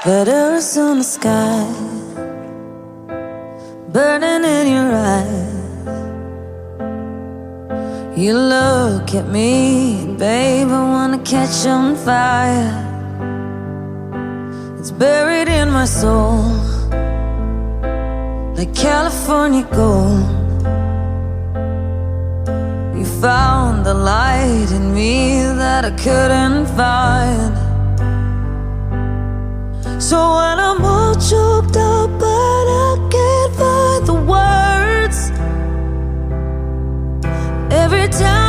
Letters on the sky, burning in your eyes. You look at me, babe, I wanna catch on fire. It's buried in my soul, like California gold. You found the light in me that I couldn't find. So when I'm all choked up but I can't find the words, every time